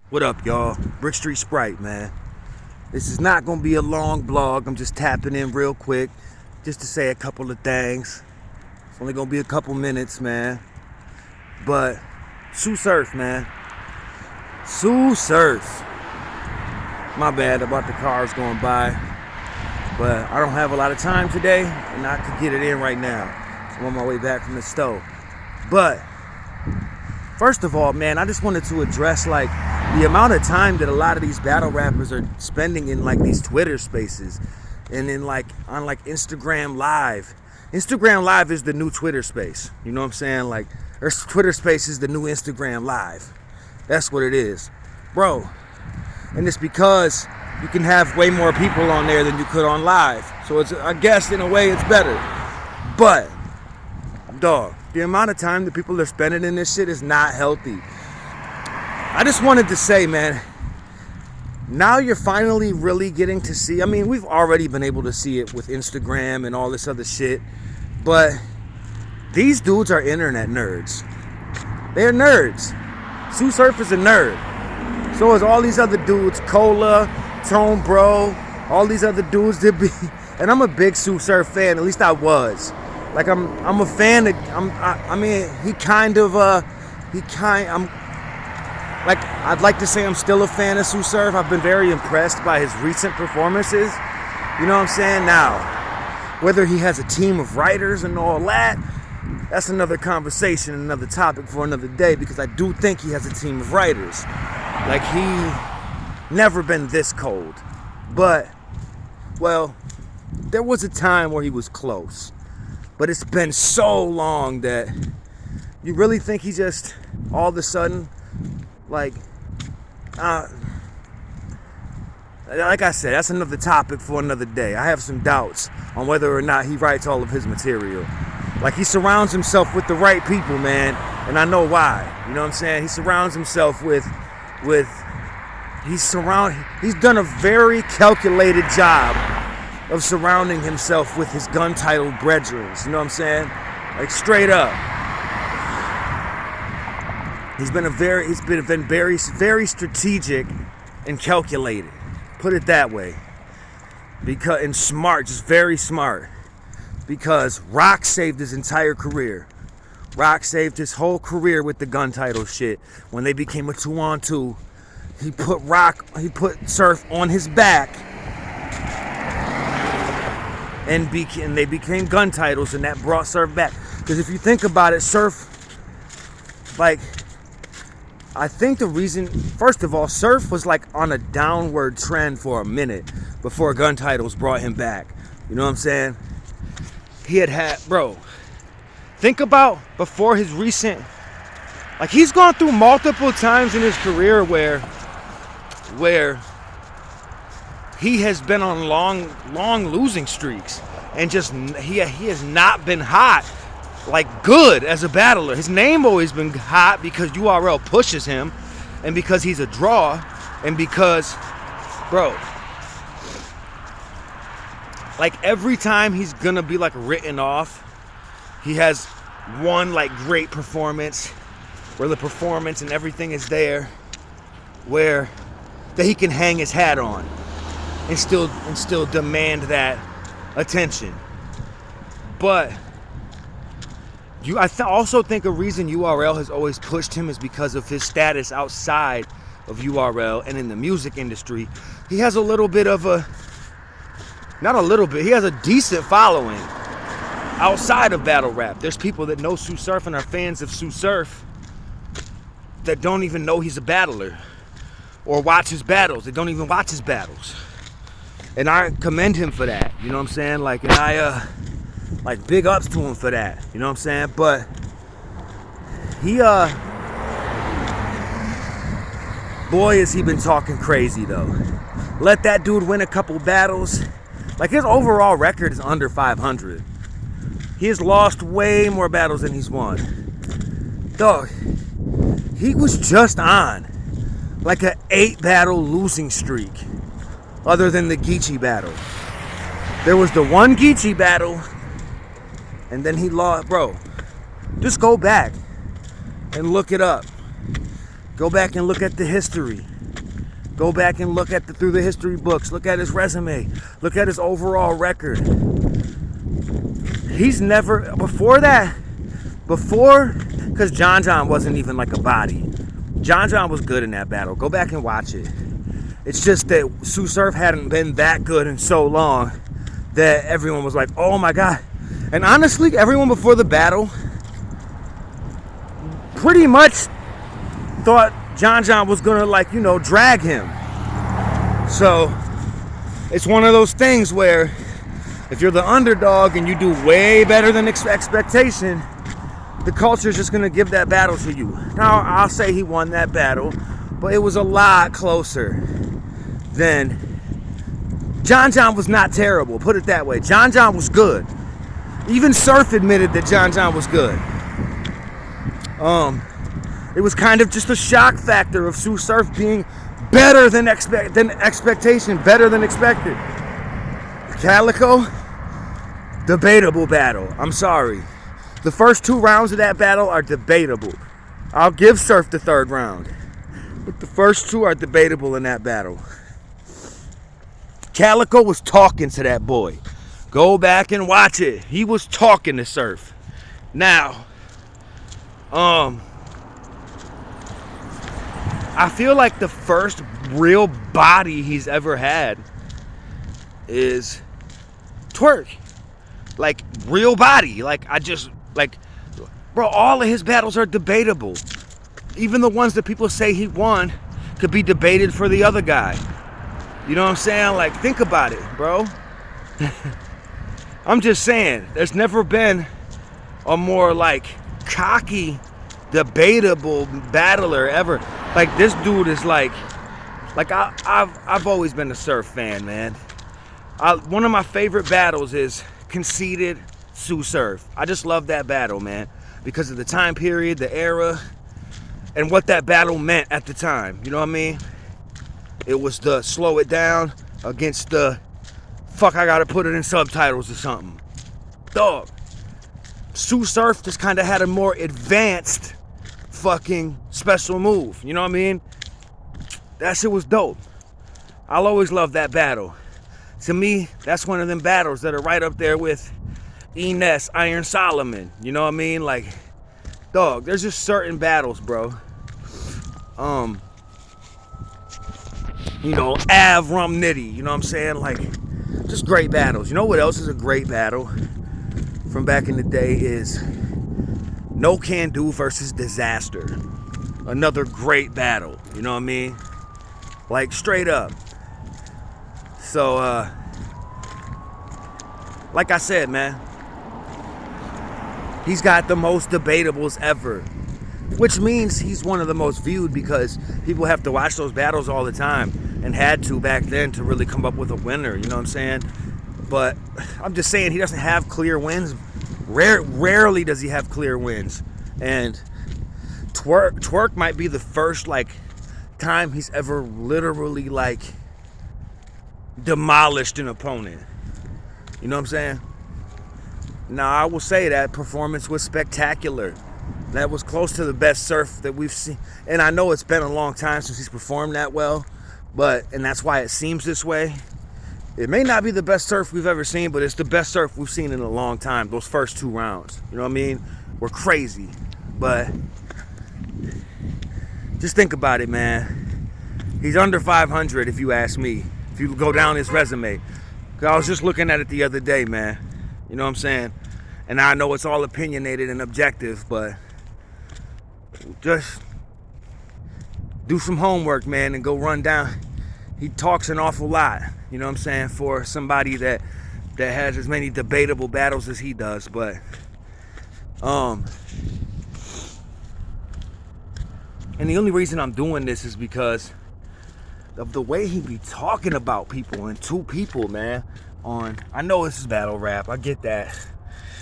What up, y'all? Brick Street Sprite, man. This is not gonna be a long blog. I'm just tapping in real quick just to say a couple of things. It's only gonna be a couple minutes, man. But Suoer Surf, man. Suoer Surf. My bad about the cars going by. But I don't have a lot of time today, and I could get it in right now. So I'm on my way back from the stove. But first of all, man, I just wanted to address the amount of time that a lot of these battle rappers are spending in these Twitter spaces and in on Instagram Live. Instagram Live is the new Twitter space. You know what I'm saying? Twitter space is the new Instagram Live. That's what it is. Bro. And it's because you can have way more people on there than you could on live. So I guess in a way it's better. But, dog, the amount of time that people are spending in this shit is not healthy. I just wanted to say, man, now you're finally really getting to see. I mean, we've already been able to see it with Instagram and all this other shit, but these dudes are internet nerds. They're nerds. Suoer Surf is a nerd. So is all these other dudes, Cola, Tone Bro, all these other dudes that be. And I'm a big Suoer Surf fan. At least I was. I'm a fan. I'd like to say I'm still a fan of Suoer Surf. I've been very impressed by his recent performances. You know what I'm saying? Now, whether he has a team of writers and all that, that's another conversation, another topic for another day, because I do think he has a team of writers. He never been this cold. But, well, there was a time where he was close. But it's been so long that you really think he just all of a sudden, like I said, that's another topic for another day. I have some doubts on whether or not he writes all of his material. He surrounds himself with the right people, man, and I know why. You know what I'm saying? He surrounds himself he's done a very calculated job of surrounding himself with his gun-titled brethren. You know what I'm saying? Straight up. He's been very strategic and calculated. Put it that way. And smart, just very smart. Because Rock saved his entire career. Rock saved his whole career with the gun title shit. When they became a 2-on-2, he put Surf on his back, and they became gun titles, and that brought Surf back. Because if you think about it, Surf, I think the reason, first of all, Surf was on a downward trend for a minute before gun titles brought him back. You know what I'm saying? Bro, think about before his recent, he's gone through multiple times in his career where he has been on long losing streaks, and just he has not been hot, good as a battler. His name always been hot because URL pushes him, and because he's a draw, and because, bro, every time he's gonna be written off, he has one great performance where the performance and everything is there, where that he can hang his hat on and still demand that attention. But I also think a reason URL has always pushed him is because of his status outside of URL and in the music industry. He has he has a decent following outside of battle rap. There's people that know Suoer Surf and are fans of Suoer Surf that don't even know he's a battler or watch his battles. They don't even watch his battles. And I commend him for that. You know what I'm saying? And I big ups to him for that. You know what I'm saying? But he boy has he been talking crazy though. Let that dude win a couple battles. His overall record is under 500. He has lost way more battles than he's won. Dog, he was just on an 8 battle losing streak, other than the Geechee battle. There was the one Geechee battle, and then he lost. Bro, just go back and look it up. Go back and look at the history. Go back and look at through the history books. Look at his resume. Look at his overall record. He's never, because John wasn't even like a body. John was good in that battle. Go back and watch it. It's just that Suoer Surf hadn't been that good in so long that everyone was like, oh my God. And honestly, everyone before the battle pretty much thought John was gonna, like, you know, drag him. So it's one of those things where if you're the underdog and you do way better than expectation, the culture is just gonna give that battle to you. Now, I'll say he won that battle, but it was a lot closer than. John was not terrible, put it that way. John was good. Even Surf admitted that John was good. It was kind of just a shock factor of Suoer Surf being better than expectation, better than expected. Calico, debatable battle. I'm sorry. The first 2 rounds of that battle are debatable. I'll give Surf the 3rd round, but the first 2 are debatable in that battle. Calico was talking to that boy. Go back and watch it. He was talking to Surf. Now, I feel like the first real body he's ever had is Twerk. Like, real body. Bro, all of his battles are debatable. Even the ones that people say he won could be debated for the other guy. You know what I'm saying? Like, think about it, bro. I'm just saying, there's never been a more, like, cocky, debatable battler ever. Like, this dude is like I've always been a Surf fan, man. One of my favorite battles is Conceited Suoer Surf. I just love that battle, man, because of the time period, the era, and what that battle meant at the time. You know what I mean? It was the slow it down against the fuck, I gotta put it in subtitles or something. Dog. Suoer Surf just kind of had a more advanced fucking special move. You know what I mean? That shit was dope. I'll always love that battle. To me, that's one of them battles that are right up there with Ines, Iron Solomon. You know what I mean? Like, dog, there's just certain battles, bro. You know, Av Rum Nitty, you know what I'm saying? Like, just great battles. You know what else is a great battle from back in the day is No Can Do versus Disaster. Another great battle, you know what I mean? Like, straight up. So, like I said, man, he's got the most debatables ever, which means he's one of the most viewed because people have to watch those battles all the time and had to back then to really come up with a winner, you know what I'm saying? But I'm just saying he doesn't have clear wins. Rarely does he have clear wins. And Twerk might be the first, like, time he's ever literally, like, demolished an opponent. You know what I'm saying? Now, I will say that performance was spectacular. That was close to the best Surf that we've seen. And I know it's been a long time since he's performed that well, and that's why it seems this way. It may not be the best Surf we've ever seen, but it's the best Surf we've seen in a long time. Those first 2 rounds, you know what I mean, were crazy. But just think about it, man. He's under 500 if you ask me. If you go down his resume. 'Cause I was just looking at it the other day, man. You know what I'm saying? And I know it's all opinionated and objective, but just do some homework, man, and go run down. He talks an awful lot, you know what I'm saying, for somebody that has as many debatable battles as he does. But and the only reason I'm doing this is because of the way he be talking about people and to people, man. I know this is battle rap, I get that.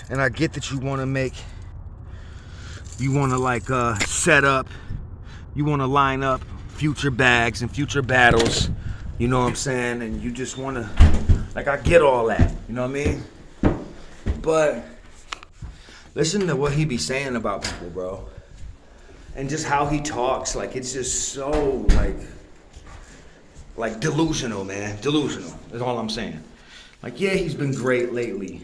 And I get that you want to like set up, you want to line up future bags and future battles, you know what I'm saying? And you just want to, like, I get all that, you know what I mean? But listen to what he be saying about people, bro. And just how he talks, like, it's just so, like, Like delusional, man. Delusional. That's all I'm saying. Like, yeah, he's been great lately.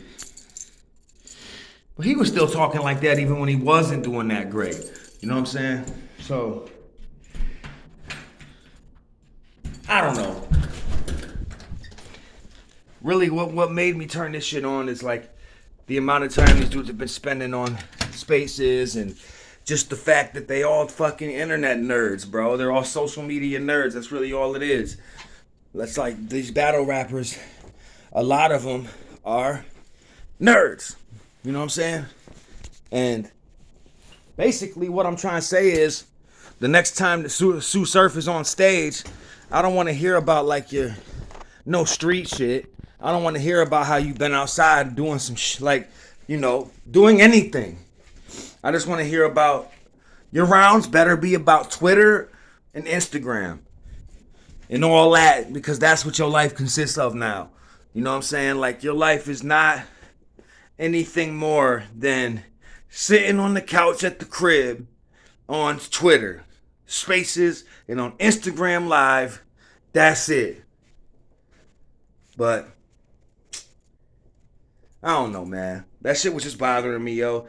But he was still talking like that even when he wasn't doing that great. You know what I'm saying? So, I don't know. Really, what made me turn this shit on is like the amount of time these dudes have been spending on spaces and just the fact that they all fucking internet nerds, bro. They're all social media nerds. That's really all it is. That's like these battle rappers, a lot of them are nerds. You know what I'm saying? And basically what I'm trying to say is the next time the Suoer Surf is on stage, I don't want to hear about like your no street shit. I don't want to hear about how you've been outside doing some like, you know, doing anything. I just want to hear about your rounds better be about Twitter and Instagram and all that, because that's what your life consists of now. You know what I'm saying? Like, your life is not anything more than sitting on the couch at the crib on Twitter Spaces and on Instagram Live. That's it. But I don't know, man. That shit was just bothering me, yo.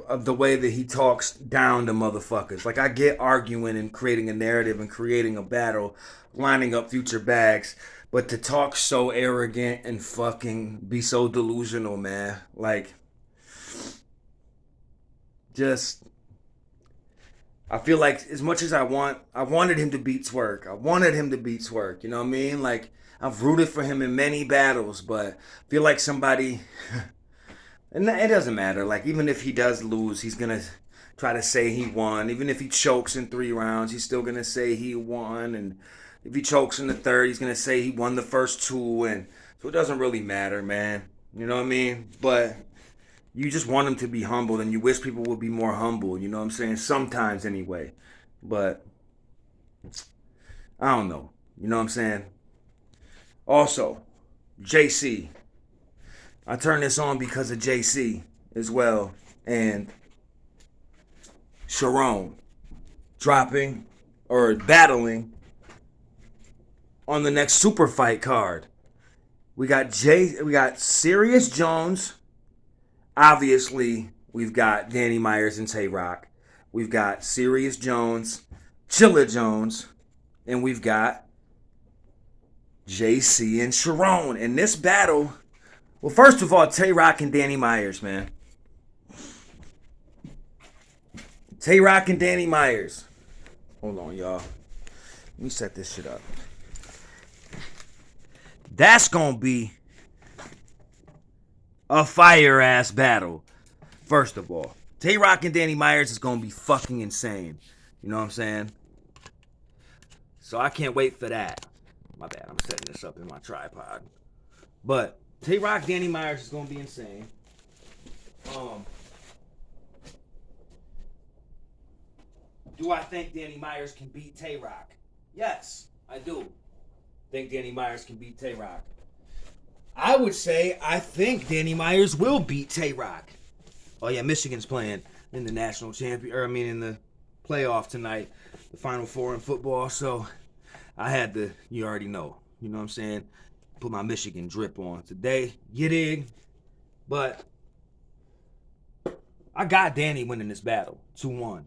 Of the way that he talks down to motherfuckers. Like, I get arguing and creating a narrative and creating a battle, lining up future bags, but to talk so arrogant and fucking be so delusional, man. Like, just, I feel like as much as I wanted him to beat Twerk. I wanted him to beat Twerk, you know what I mean? Like, I've rooted for him in many battles, but I feel like somebody... And it doesn't matter. Like, even if he does lose, he's going to try to say he won. Even if he chokes in 3 rounds, he's still going to say he won. And if he chokes in the 3rd, he's going to say he won the first 2. And so it doesn't really matter, man. You know what I mean? But you just want him to be humble, and you wish people would be more humble. You know what I'm saying? Sometimes, anyway. But I don't know. You know what I'm saying? Also, JC. I turned this on because of JC as well. And Sharon dropping or battling on the next Super Fight card. We got Serious Jones. Obviously, we've got Danny Myers and Tay Rock. We've got Serious Jones, Chilla Jones, and we've got JC and Sharon. And this battle... Well, first of all, Tay Rock and Danny Myers, man. Tay Rock and Danny Myers. Hold on, y'all. Let me set this shit up. That's going to be a fire-ass battle. First of all. Tay Rock and Danny Myers is going to be fucking insane. You know what I'm saying? So I can't wait for that. My bad, I'm setting this up in my tripod. But... Tay Rock, Danny Myers is going to be insane. Do I think Danny Myers can beat Tay Rock? Yes, I do. Think Danny Myers can beat Tay Rock. I would say I think Danny Myers will beat Tay Rock. Oh yeah, Michigan's playing in the national in the playoff tonight, the Final Four in football. So I had to, you already know. You know what I'm saying? Put my Michigan drip on today. You dig? But I got Danny winning this battle. 2-1.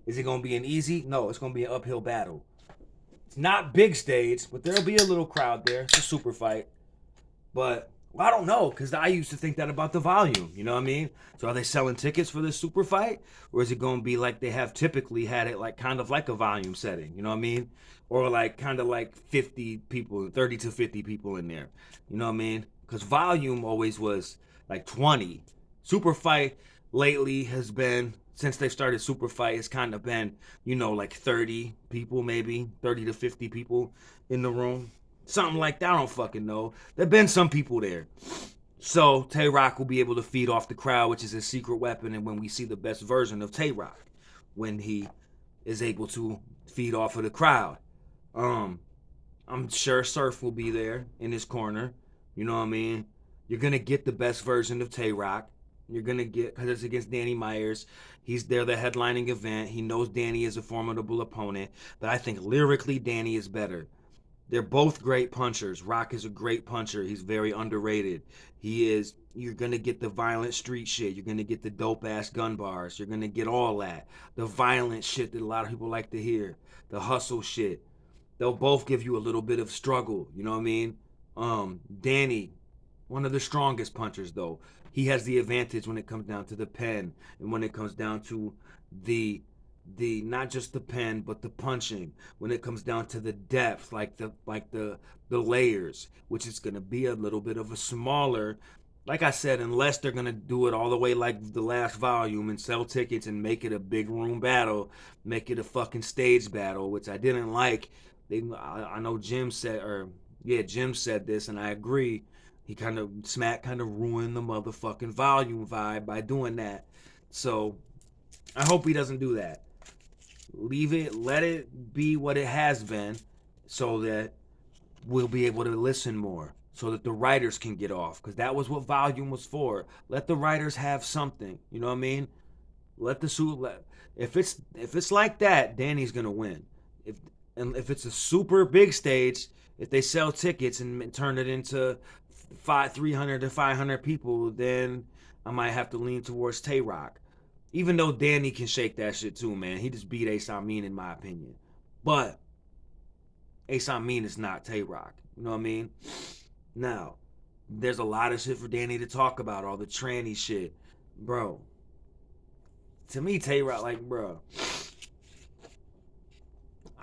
Is it going to be an easy? No, it's going to be an uphill battle. It's not big stage, but there'll be a little crowd there. It's a super fight. But well, I don't know, because I used to think that about the volume. You know what I mean? So are they selling tickets for this super fight? Or is it going to be like they have typically had it, like kind of like a volume setting? You know what I mean? Or like kind of like 50 people, 30 to 50 people in there. You know what I mean? Because volume always was like 20. Super fight lately has been, since they started super fight, it's kind of been, you know, like 30 people maybe, 30 to 50 people in the room. Something like that, I don't fucking know. There have been some people there. So Tay Rock will be able to feed off the crowd, which is his secret weapon, and when we see the best version of Tay Rock, when he is able to feed off of the crowd. I'm sure Surf will be there in his corner. You know what I mean? You're going to get the best version of Tay Rock. You're going to get, because it's against Danny Myers. He's there, the headlining event. He knows Danny is a formidable opponent. But I think lyrically, Danny is better. They're both great punchers. Rock is a great puncher. He's very underrated. He is. You're gonna get the violent street shit. You're gonna get the dope ass gun bars. You're gonna get all that. The violent shit that a lot of people like to hear. The hustle shit. They'll both give you a little bit of struggle. You know what I mean? Danny, one of the strongest punchers though. He has the advantage when it comes down to the pen and when it comes down to the not just the pen but the punching. When it comes down to the depth, like the layers, which is gonna be a little bit of a smaller. Like I said, unless they're gonna do it all the way like the last volume and sell tickets and make it a big room battle, make it a fucking stage battle, which I didn't like. I know Jim said, or yeah, Jim said this, and I agree. He kind of Smack kind of ruined the motherfucking volume vibe by doing that. So I hope he doesn't do that. Leave it, let it be what it has been, so that we'll be able to listen more, so that the writers can get off, because that was what volume was for. Let the writers have something. You know what I mean? Let the suit. If it's like that, Danny's gonna win. If and if it's a super big stage, if they sell tickets and turn it into 300 to 500 people, then I might have to lean towards Tay Rock. Even though Danny can shake that shit too, man. He just beat Ace Amin in my opinion. But Ace Amin is not Tay Rock. You know what I mean? Now, there's a lot of shit for Danny to talk about. All the tranny shit. Bro. To me, Tay Rock, like, bro.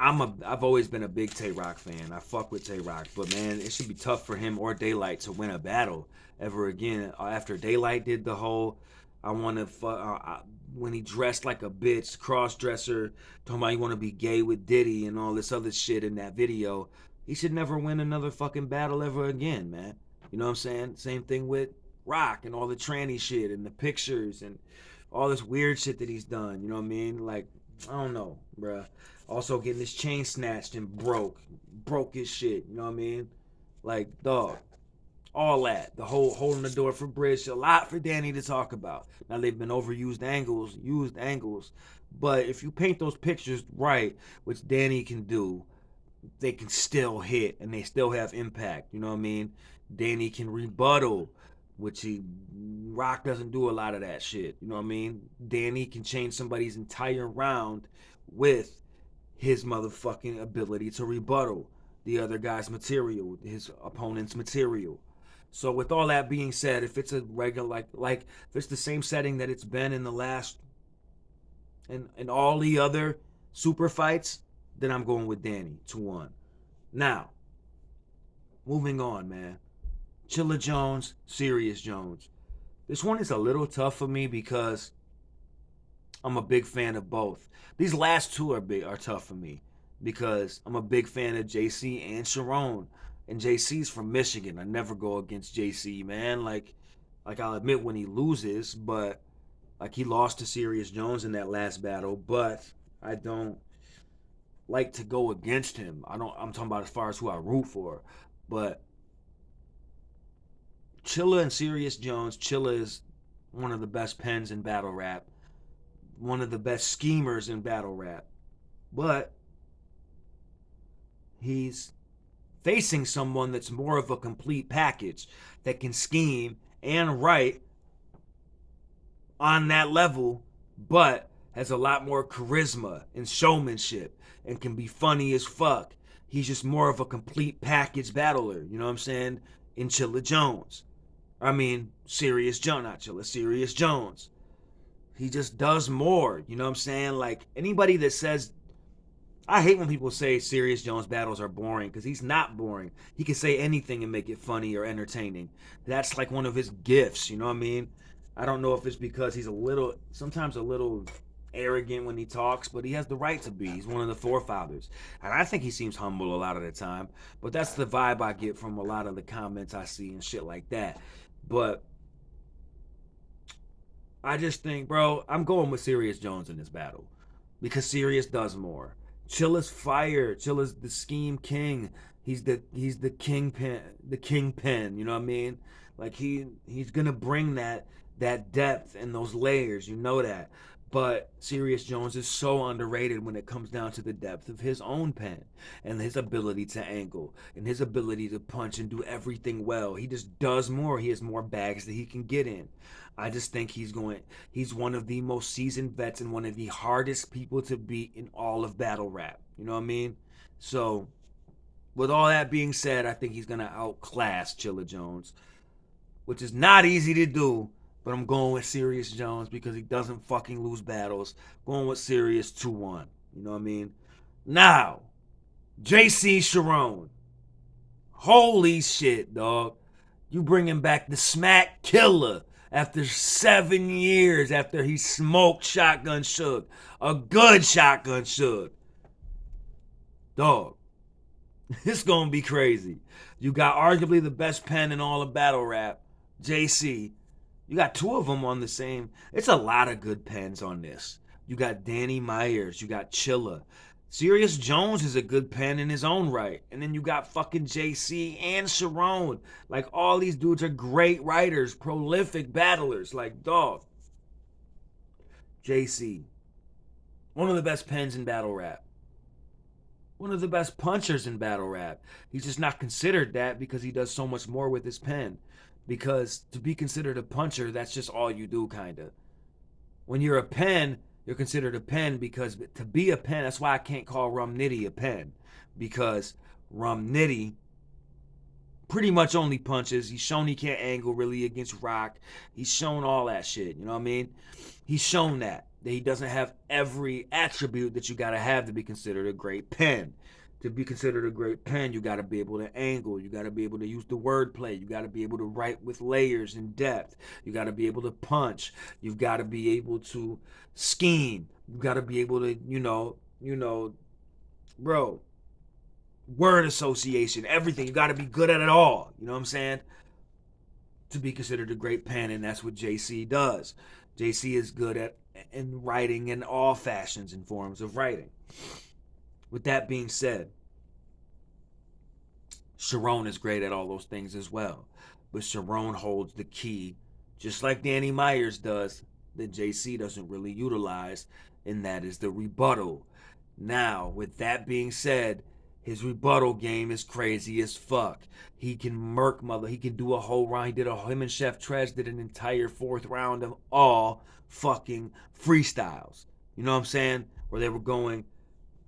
I've always been a big Tay Rock fan. I fuck with Tay Rock, but man, it should be tough for him or Daylight to win a battle ever again. After Daylight did the whole, I want to when he dressed like a bitch, cross dresser, talking about you want to be gay with Diddy and all this other shit in that video. He should never win another fucking battle ever again, man. You know what I'm saying? Same thing with Rock and all the tranny shit and the pictures and all this weird shit that he's done. You know what I mean? Like, I don't know, bruh. Also getting his chain snatched and broke his shit. You know what I mean? Like, dog, all that. The whole holding the door for Bridge. A lot for Danny to talk about. Now they've been overused angles, used angles, but if you paint those pictures right, which Danny can do, they can still hit and they still have impact. You know what I mean? Danny can rebuttal, which he Rock doesn't do a lot of that shit. You know what I mean? Danny can change somebody's entire round with his motherfucking ability to rebuttal the other guy's material, his opponent's material. So with all that being said, if it's a regular like if it's the same setting that it's been in the last and all the other super fights, then I'm going with Danny 2-1. Now, moving on, man. Chilla Jones, Serious Jones. This one is a little tough for me because I'm a big fan of both. These last two are tough for me because I'm a big fan of JC and Sharon. And JC's from Michigan. I never go against JC, man. Like I'll admit when he loses, but like he lost to Serious Jones in that last battle, but I don't like to go against him. I'm talking about as far as who I root for. But Chilla and Serious Jones, Chilla is one of the best pens in battle rap, one of the best schemers in battle rap. But he's facing someone that's more of a complete package that can scheme and write on that level, but has a lot more charisma and showmanship and can be funny as fuck. He's just more of a complete package battler, you know what I'm saying? In Chilla Jones. I mean, Serious Jones, not Chilla, Serious Jones. He just does more, you know what I'm saying? Like anybody that says, I hate when people say Serious Jones battles are boring because he's not boring. He can say anything and make it funny or entertaining. That's like one of his gifts, you know what I mean? I don't know if it's because he's sometimes a little arrogant when he talks, but he has the right to be. He's one of the forefathers. And I think he seems humble a lot of the time. But that's the vibe I get from a lot of the comments I see and shit like that. But I just think, bro, I'm going with Serious Jones in this battle because Serious does more. Chilla's fire. Chilla's the scheme king. He's the kingpin. You know what I mean? Like he's gonna bring that depth and those layers. You know that. But Serious Jones is so underrated when it comes down to the depth of his own pen and his ability to angle and his ability to punch and do everything well. He just does more. He has more bags that he can get in. I just think he's one of the most seasoned vets and one of the hardest people to beat in all of battle rap. You know what I mean? So, with all that being said, I think he's going to outclass Chilla Jones, which is not easy to do. But I'm going with Serious Jones because he doesn't fucking lose battles. Going with Serious 2-1. You know what I mean? Now, JC Sharon. Holy shit, dog. You bringing back the Smack Killer after 7 years after he smoked Shotgun Suge. A good Shotgun Suge. Dog. It's gonna be crazy. You got arguably the best pen in all of battle rap, JC. You got two of them on the same. It's a lot of good pens on this. You got Danny Myers. You got Chilla. Serious Jones is a good pen in his own right. And then you got fucking JC and Sharon. Like, all these dudes are great writers, prolific battlers. Like, dog. JC. One of the best pens in battle rap. One of the best punchers in battle rap. He's just not considered that because he does so much more with his pen. Because to be considered a puncher, that's just all you do, kind of. When you're a pen, you're considered a pen because to be a pen, that's why I can't call Rum Nitty a pen. Because Rum Nitty pretty much only punches. He's shown he can't angle really against Rock. He's shown all that shit. You know what I mean? He's shown that he doesn't have every attribute that you got to have to be considered a great pen. To be considered a great pen, you got to be able to angle. You got to be able to use the wordplay. You got to be able to write with layers and depth. You got to be able to punch. You've got to be able to scheme. You got to be able to, bro, word association, everything. You got to be good at it all. You know what I'm saying? To be considered a great pen, and that's what JC does. JC is good at in writing in all fashions and forms of writing. With that being said, Sharon is great at all those things as well. But Sharon holds the key, just like Danny Myers does, that JC doesn't really utilize, and that is the rebuttal. Now, with that being said, his rebuttal game is crazy as fuck. He can murk mother. He can do a whole round. Him and Chef Trez did an entire fourth round of all fucking freestyles. You know what I'm saying? Where they were going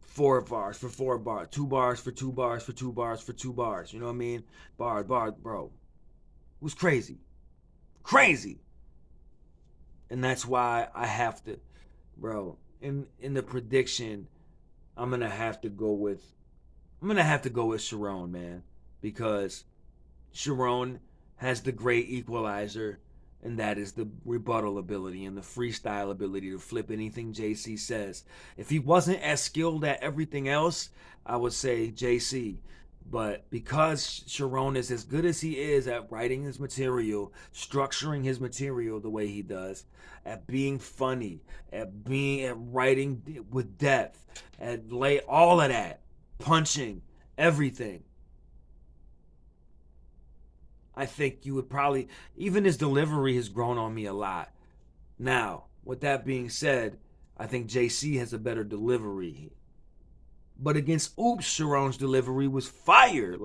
4 bars for 4 bars, 2 bars for 2 bars for 2 bars for 2 bars. You know what I mean? Bar, bro. It was crazy. Crazy. And that's why I have to, bro, in the prediction, I'm gonna have to go with Sharon, man. Because Sharon has the great equalizer, and that is the rebuttal ability and the freestyle ability to flip anything JC says. If he wasn't as skilled at everything else, I would say JC. But because Sharon is as good as he is at writing his material, structuring his material the way he does, at being funny, at writing with depth, at lay all of that, punching, everything, I think you would probably, even his delivery has grown on me a lot. Now, with that being said, I think JC has a better delivery. But against Oops, Sharon's delivery was fire.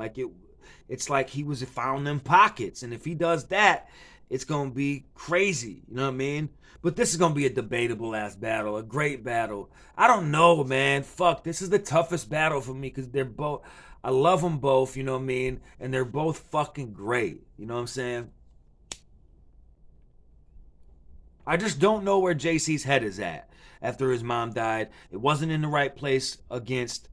It's like he was found them pockets. And if he does that, it's gonna be crazy. You know what I mean? But this is gonna be a debatable ass battle, a great battle. I don't know, man. Fuck, this is the toughest battle for me because they're both. I love them both. You know what I mean? And they're both fucking great. You know what I'm saying? I just don't know where JC's head is at after his mom died. It wasn't in the right place against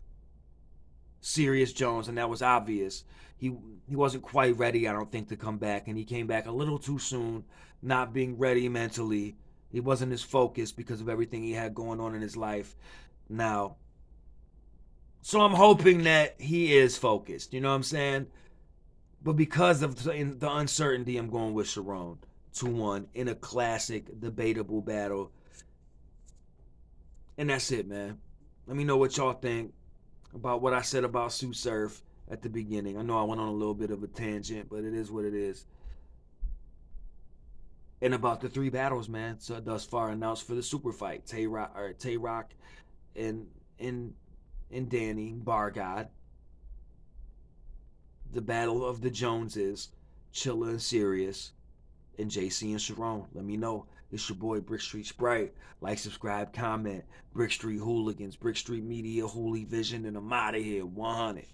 Serious Jones, and that was obvious. He wasn't quite ready, I don't think, to come back, and he came back a little too soon, not being ready mentally. He wasn't as focused because of everything he had going on in his life now. So I'm hoping that he is focused, you know what I'm saying? But because of the uncertainty, I'm going with Sharon 2-1 in a classic, debatable battle. And that's it, man. Let me know what y'all think about what I said about Suoer Surf at the beginning. I know I went on a little bit of a tangent, but it is what it is. And about the three battles, man, so thus far announced for the super fight, Tay Rock and and and Danny Bar God, the battle of the Joneses, Chilla and Sirius, and JC and Sharon. Let me know. It's your boy Brick Street Sprite. Like, subscribe, comment. Brick Street Hooligans, Brick Street Media, Hooli Vision, and I'm out of here. 100.